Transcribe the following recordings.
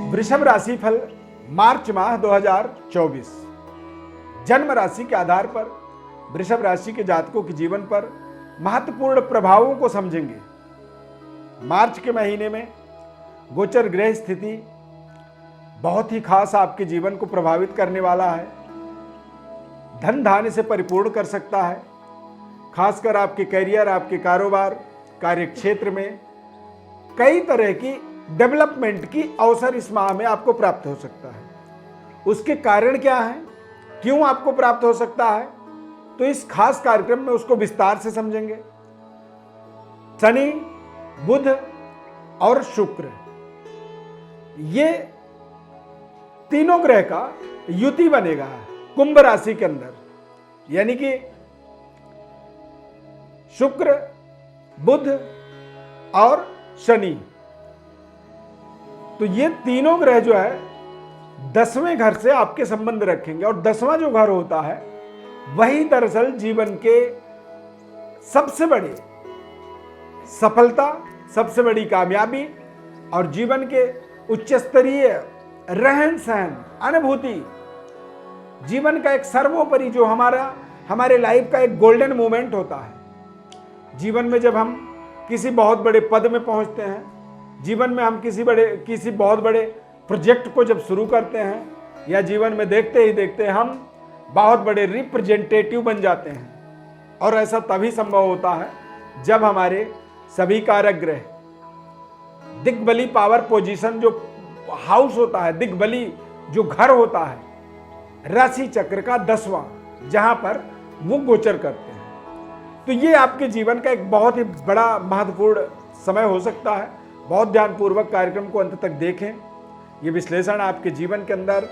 वृषभ राशि फल मार्च माह 2024। जन्म राशि के आधार पर वृषभ राशि के जातकों के जीवन पर महत्वपूर्ण प्रभावों को समझेंगे। मार्च के महीने में गोचर ग्रह स्थिति बहुत ही खास आपके जीवन को प्रभावित करने वाला है। धन धान्य से परिपूर्ण कर सकता है। खासकर आपके करियर, आपके कारोबार, कार्य क्षेत्र में कई तरह की डेवलपमेंट की अवसर इस माह में आपको प्राप्त हो सकता है। उसके कारण क्या है, क्यों आपको प्राप्त हो सकता है, तो इस खास कार्यक्रम में उसको विस्तार से समझेंगे। शनि, बुध और शुक्र, ये तीनों ग्रह का युति बनेगा कुंभ राशि के अंदर, यानी कि शुक्र, बुध और शनि। तो ये तीनों ग्रह जो है 10वें घर से आपके संबंध रखेंगे, और 10वां जो घर होता है वही दरअसल जीवन के सबसे बड़ी सफलता, सबसे बड़ी कामयाबी और जीवन के उच्च स्तरीय रहन सहन, अनुभूति, जीवन का एक सर्वोपरि जो हमारे लाइफ का एक गोल्डन मोमेंट होता है। जीवन में जब हम किसी बहुत बड़े पद में पहुंचते हैं, जीवन में हम किसी बहुत बड़े प्रोजेक्ट को जब शुरू करते हैं, या जीवन में देखते ही देखते हम बहुत बड़े रिप्रेजेंटेटिव बन जाते हैं। और ऐसा तभी संभव होता है जब हमारे सभी कारक ग्रह, दिग्बली पावर पोजीशन जो हाउस होता है, दिग्बली जो घर होता है, राशि चक्र का 10वां, जहां पर वो गोचर करते हैं। तो ये आपके जीवन का एक बहुत ही बड़ा महत्वपूर्ण समय हो सकता है। बहुत ध्यानपूर्वक कार्यक्रम को अंत तक देखें। ये विश्लेषण आपके जीवन के अंदर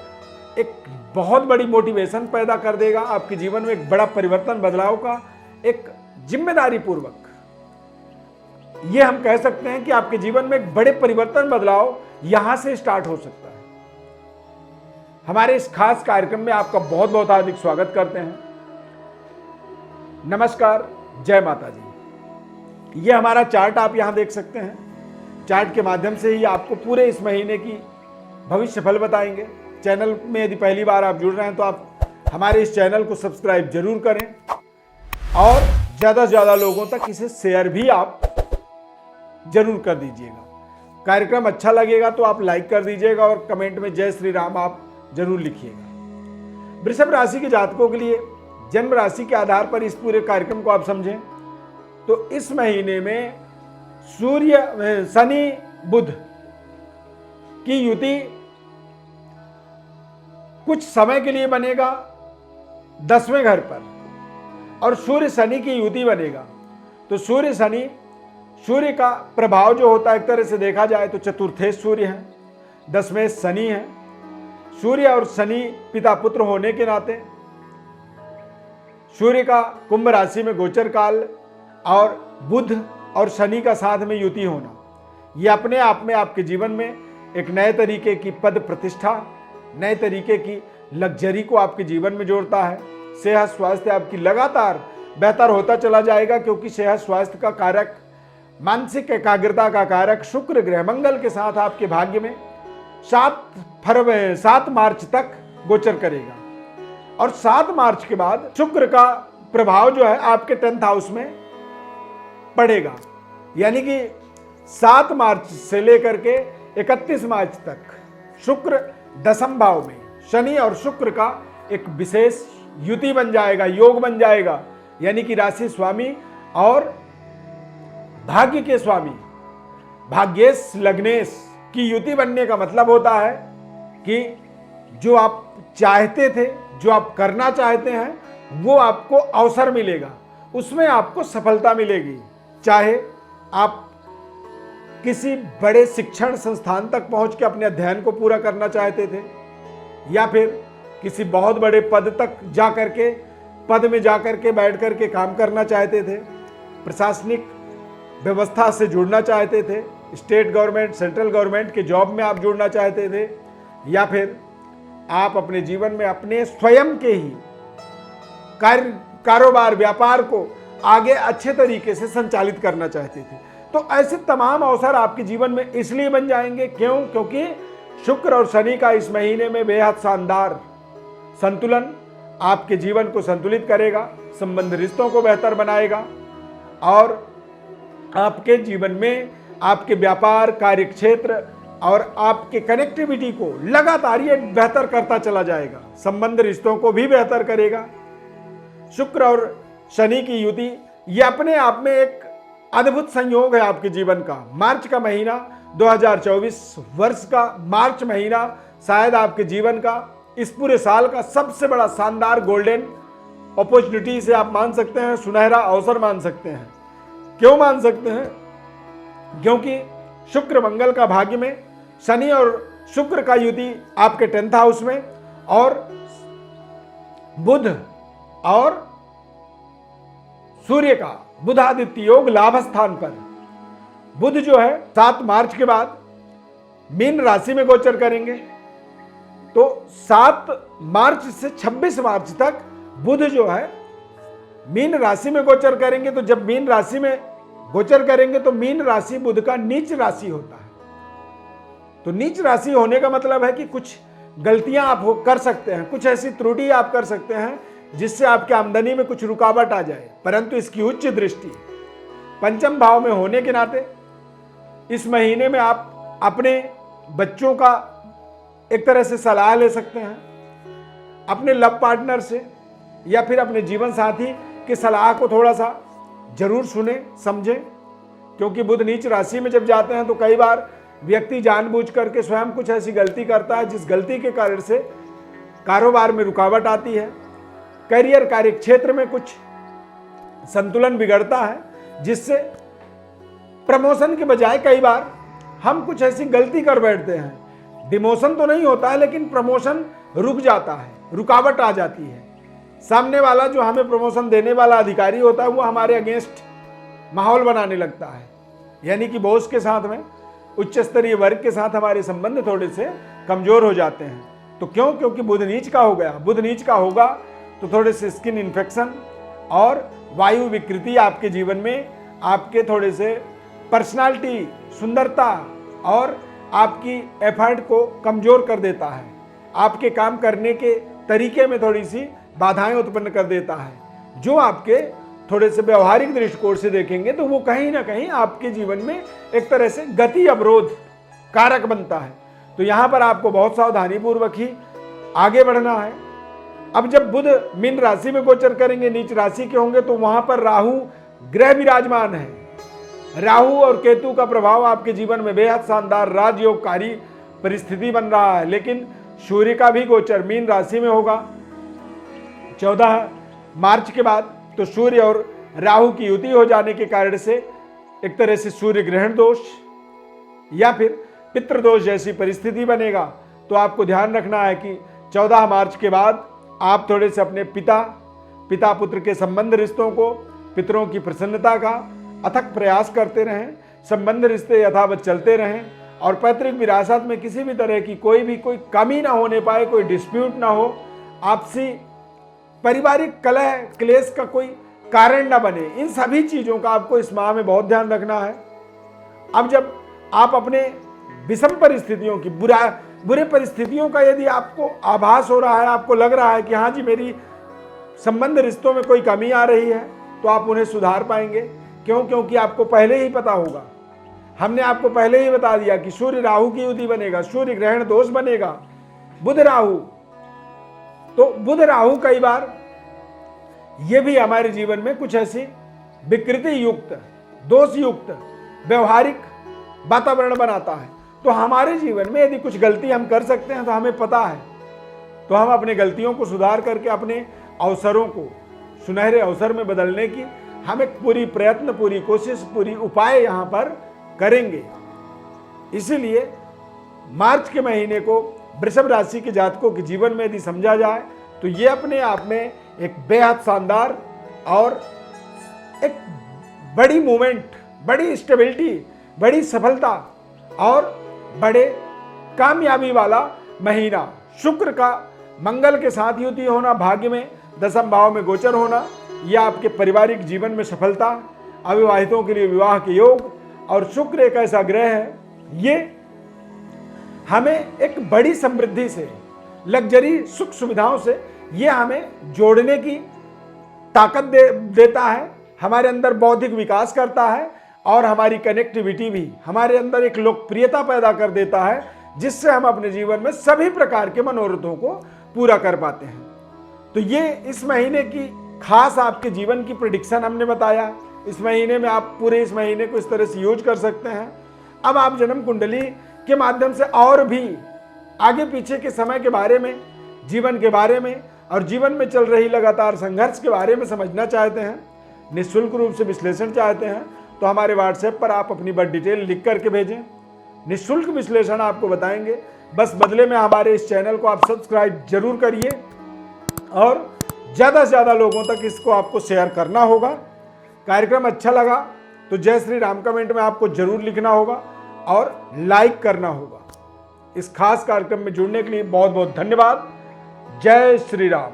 एक बहुत बड़ी मोटिवेशन पैदा कर देगा। आपके जीवन में एक बड़ा परिवर्तन, बदलाव का एक जिम्मेदारी पूर्वक, ये हम कह सकते हैं कि आपके जीवन में एक बड़े परिवर्तन, बदलाव यहां से स्टार्ट हो सकता है। हमारे इस खास कार्यक्रम में आपका बहुत बहुत हार्दिक स्वागत करते हैं। नमस्कार, जय माता दी। ये हमारा चार्ट आप यहां देख सकते हैं। चार्ट के माध्यम से ही आपको पूरे इस महीने की भविष्य फल बताएंगे। चैनल में यदि पहली बार आप जुड़ रहे हैं तो आप हमारे इस चैनल को सब्सक्राइब जरूर करें, और ज़्यादा से ज़्यादा लोगों तक इसे शेयर भी आप जरूर कर दीजिएगा। कार्यक्रम अच्छा लगेगा तो आप लाइक कर दीजिएगा, और कमेंट में जय श्री राम आप जरूर लिखिएगा। वृषभ राशि के जातकों के लिए जन्म राशि के आधार पर इस पूरे कार्यक्रम को आप समझें तो इस महीने में सूर्य, शनि, बुध की युति कुछ समय के लिए बनेगा 10वें घर पर, और सूर्य शनि की युति बनेगा। तो सूर्य शनि, सूर्य का प्रभाव जो होता है एक तरह से देखा जाए तो चतुर्थेश सूर्य है, 10वें शनि है। सूर्य और शनि पिता पुत्र होने के नाते सूर्य का कुंभ राशि में गोचर काल और बुध और शनि का साथ में युति होना, यह अपने आप में आपके जीवन में एक नए तरीके की पद प्रतिष्ठा, नए तरीके की लग्जरी को आपके जीवन में जोड़ता है। सेहत स्वास्थ्य आपकी लगातार बेहतर होता चला जाएगा, क्योंकि सेहत स्वास्थ्य का कारक, मानसिक एकाग्रता का कारक शुक्र ग्रह मंगल के साथ आपके भाग्य में 7 मार्च तक गोचर करेगा। और 7 मार्च के बाद शुक्र का प्रभाव जो है आपके 10th हाउस में पड़ेगा, यानी कि 7 मार्च से लेकर के 31 मार्च तक शुक्र 10वें भाव में शनि और शुक्र का एक विशेष युति बन जाएगा, योग बन जाएगा। यानी कि राशि स्वामी और भाग्य के स्वामी, भाग्येश लग्नेश की युति बनने का मतलब होता है कि जो आप चाहते थे, जो आप करना चाहते हैं, वो आपको अवसर मिलेगा, उसमें आपको सफलता मिलेगी। चाहे आप किसी बड़े शिक्षण संस्थान तक पहुंच के अपने अध्ययन को पूरा करना चाहते थे, या फिर किसी बहुत बड़े पद तक जाकर के, पद में जाकर के बैठ कर के काम करना चाहते थे, प्रशासनिक व्यवस्था से जुड़ना चाहते थे, स्टेट गवर्नमेंट, सेंट्रल गवर्नमेंट के जॉब में आप जुड़ना चाहते थे, या फिर आप अपने जीवन में अपने स्वयं के ही कारोबार, व्यापार को आगे अच्छे तरीके से संचालित करना चाहते थे। तो ऐसे तमाम अवसर आपके जीवन में इसलिए बन जाएंगे, क्यों? क्योंकि शुक्र और शनि का इस महीने में बेहद शानदार संतुलन आपके जीवन को संतुलित करेगा, संबंध रिश्तों को बेहतर बनाएगा और आपके जीवन में आपके व्यापार, कार्यक्षेत्र और आपके कनेक्टिविटी को लगातार ये बेहतर करता चला जाएगा, संबंध रिश्तों को भी बेहतर करेगा। शुक्र और शनि की युति ये अपने आप में एक अद्भुत संयोग है आपके जीवन का। मार्च का महीना 2024 वर्ष का मार्च महीना शायद आपके जीवन का इस पूरे साल का सबसे बड़ा शानदार गोल्डन अपॉर्चुनिटी से आप मान सकते हैं, सुनहरा अवसर मान सकते हैं। क्यों मान सकते हैं? क्योंकि शुक्र मंगल का भाग्य में, शनि और शुक्र का युति आपके 10th हाउस में, और बुध और सूर्य का बुधादित्य योग लाभ स्थान पर। बुध जो है 7 मार्च के बाद मीन राशि में गोचर करेंगे, तो 7 मार्च से 26 मार्च तक बुध जो है मीन राशि में गोचर करेंगे। तो जब मीन राशि में गोचर करेंगे तो मीन राशि बुध का नीच राशि होता है। तो नीच राशि होने का मतलब है कि कुछ गलतियां आप कर सकते हैं, कुछ ऐसी त्रुटि आप कर सकते हैं जिससे आपकी आमदनी में कुछ रुकावट आ जाए। परंतु इसकी उच्च दृष्टि पंचम भाव में होने के नाते इस महीने में आप अपने बच्चों का एक तरह से सलाह ले सकते हैं, अपने लव पार्टनर से या फिर अपने जीवन साथी की सलाह को थोड़ा सा जरूर सुने समझें। क्योंकि बुध नीच राशि में जब जाते हैं तो कई बार व्यक्ति जानबूझ करके स्वयं कुछ ऐसी गलती करता है जिस गलती के कारण से कारोबार में रुकावट आती है, करियर कार्य क्षेत्र में कुछ संतुलन बिगड़ता है, जिससे प्रमोशन के बजाय कई बार हम कुछ ऐसी गलती कर बैठते हैं। डिमोशन तो नहीं होता है लेकिन प्रमोशन रुक जाता है, रुकावट आ जाती है। सामने वाला जो हमें प्रमोशन देने वाला अधिकारी होता है वो हमारे अगेंस्ट माहौल बनाने लगता है, यानी कि बॉस के साथ में, उच्च स्तरीय वर्ग के साथ हमारे संबंध थोड़े से कमजोर हो जाते हैं। तो क्यों? क्योंकि बुध नीच का हो गया। बुध नीच का होगा तो थोड़े से स्किन इन्फेक्शन और वायु विकृति आपके जीवन में आपके थोड़े से पर्सनालिटी, सुंदरता और आपकी एफर्ट को कमजोर कर देता है, आपके काम करने के तरीके में थोड़ी सी बाधाएं उत्पन्न कर देता है। जो आपके थोड़े से व्यवहारिक दृष्टिकोण से देखेंगे तो वो कहीं ना कहीं आपके जीवन में एक तरह से गति अवरोध कारक बनता है। तो यहां पर आपको बहुत सावधानी पूर्वक ही आगे बढ़ना है। अब जब बुध मीन राशि में गोचर करेंगे, नीच राशि के होंगे, तो वहां पर राहु ग्रह विराजमान है। राहु और केतु का प्रभाव आपके जीवन में बेहद शानदार राजयोगकारी परिस्थिति बन रहा है। लेकिन सूर्य का भी गोचर मीन राशि में होगा 14 मार्च के बाद। तो सूर्य और राहु की युति हो जाने के कारण से एक तरह से सूर्य ग्रहण दोष या फिर पितृदोष जैसी परिस्थिति बनेगा। तो आपको ध्यान रखना है कि 14 मार्च के बाद आप थोड़े से अपने पिता पुत्र के संबंध रिश्तों को, पितरों की प्रसन्नता का अथक प्रयास करते रहें, संबंध रिश्ते यथावत चलते रहें और पैतृक विरासत में किसी भी तरह की कोई कमी ना होने पाए, कोई डिस्प्यूट ना हो, आपसी पारिवारिक कलह क्लेश का कोई कारण ना बने। इन सभी चीजों का आपको इस माह में बहुत ध्यान रखना है। अब जब आप अपने विषम परिस्थितियों की, बुरे परिस्थितियों का यदि आपको आभास हो रहा है, आपको लग रहा है कि हाँ जी मेरी संबंध रिश्तों में कोई कमी आ रही है, तो आप उन्हें सुधार पाएंगे। क्यों? क्योंकि आपको पहले ही पता होगा, हमने आपको पहले ही बता दिया कि सूर्य राहु की युति बनेगा, सूर्य ग्रहण दोष बनेगा, बुध राहु। तो बुध राहु कई बार ये भी हमारे जीवन में कुछ ऐसी विकृति युक्त, दोष युक्त व्यवहारिक वातावरण बनाता है। तो हमारे जीवन में यदि कुछ गलती हम कर सकते हैं तो हमें पता है, तो हम अपने गलतियों को सुधार करके अपने अवसरों को सुनहरे अवसर में बदलने की हम एक पूरी प्रयत्न, पूरी कोशिश, पूरी उपाय यहाँ पर करेंगे। इसीलिए मार्च के महीने को वृषभ राशि के जातकों के जीवन में यदि समझा जाए तो ये अपने आप में एक बेहद शानदार और एक बड़ी मूवमेंट, बड़ी स्टेबिलिटी, बड़ी सफलता और बड़े कामयाबी वाला महीना। शुक्र का मंगल के साथ युति होना, भाग्य में 10वें भाव में गोचर होना, यह आपके पारिवारिक जीवन में सफलता, अविवाहितों के लिए विवाह के योग, और शुक्र एक ऐसा ग्रह है, ये हमें एक बड़ी समृद्धि से, लग्जरी सुख सुविधाओं से ये हमें जोड़ने की ताकत देता है, हमारे अंदर बौद्धिक विकास करता है और हमारी कनेक्टिविटी भी हमारे अंदर एक लोकप्रियता पैदा कर देता है, जिससे हम अपने जीवन में सभी प्रकार के मनोरथों को पूरा कर पाते हैं। तो ये इस महीने की खास आपके जीवन की प्रेडिक्शन हमने बताया। इस महीने में आप पूरे इस महीने को इस तरह से यूज कर सकते हैं। अब आप जन्म कुंडली के माध्यम से और भी आगे पीछे के समय के बारे में, जीवन के बारे में और जीवन में चल रही लगातार संघर्ष के बारे में समझना चाहते हैं, निःशुल्क रूप से विश्लेषण चाहते हैं, तो हमारे व्हाट्सएप पर आप अपनी बर्थ डिटेल लिख करके भेजें। निःशुल्क विश्लेषण आपको बताएंगे। बस बदले में हमारे इस चैनल को आप सब्सक्राइब जरूर करिए और ज़्यादा से ज़्यादा लोगों तक इसको आपको शेयर करना होगा। कार्यक्रम अच्छा लगा तो जय श्री राम कमेंट में आपको जरूर लिखना होगा और लाइक करना होगा। इस खास कार्यक्रम में जुड़ने के लिए बहुत बहुत धन्यवाद। जय श्री राम।